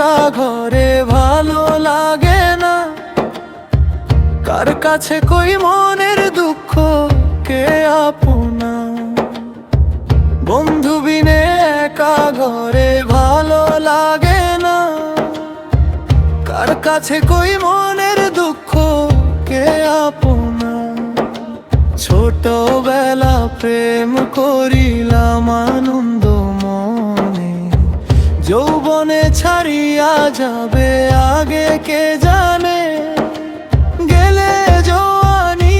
একা ঘরে ভালো লাগে না, কার কাছে কই মনের দুঃখ কে আপনা। বন্ধু বিনে একা ঘরে ভালো লাগে না, কার কাছে কই মনের দুঃখ কে আপনা। ছোটবেলা প্রেম করিলাম আনন্দ মনে, যৌবনে ছাড়িয়া যাবে আগে কে জানে। গেলে জওয়ানি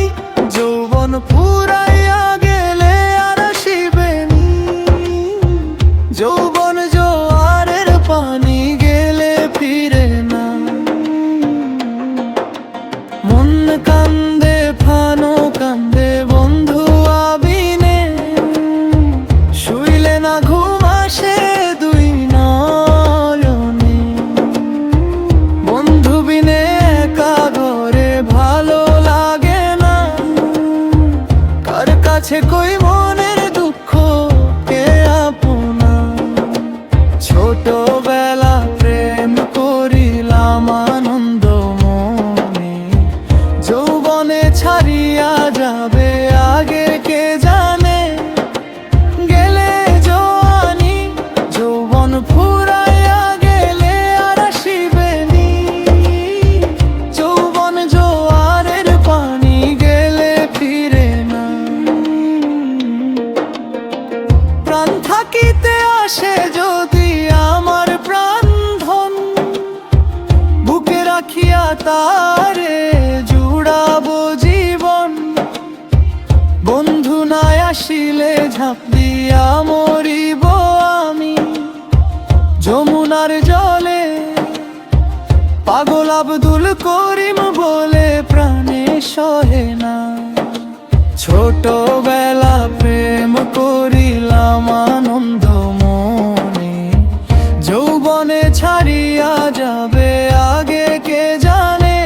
যৌবন ফুরাইয়া গেলে আর আসিবেনি, যৌবন জোয়ারের পানি গেলে ফিরে না। মন কান্দে ফানো কান্দে বন্ধু আবিনে, শুইলে না ঘুম আসে দুই নয়নে। বন্ধু বিনে একা ঘরে ভালো লাগে না, কার কাছে কই মনের দুঃখ কে আপনা। ছোটবেলা প্রেম করিলাম আনন্দ মনে, যৌবনে ছাড়িয়া যাবে আগে কে জানে। গেলে জওয়ানি যৌবন ফুরাইয়া গেলে আর আসিবেনি, যৌবন জোয়ারের পানি গেলে ফিরে না। প্রাণ থাকিতে আসে যদি আমার প্রাণ ধন, বুকে রাখিয়া তারে জুড়াবো জীবন। বন্ধু নাই আসিলে ঝাঁপ দিয়া মরিব আমি যমুনার জলে। পাগল আব্দুল করিম বলে প্রাণে সহে না। ছোটবেলা প্রেম করিলাম আনন্দ মনে, যৌবনে ছাড়িয়া যাবে আগে কে জানে।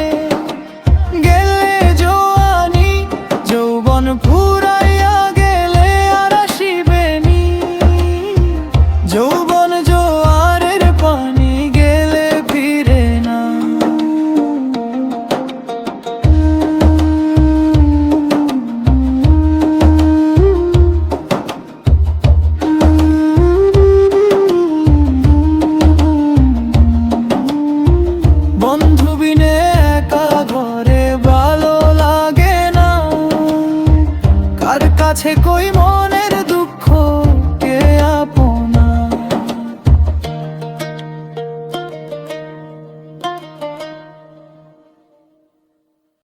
গেলে জওয়ানি যৌবন ফুরাইয়া গেলে আর আসিবেনি, যৌবন জোয়ারের পানি গেলে ফিরে না। বন্ধু বিনে একা ঘরে ভালো লাগে না, কার কাছে কই মনের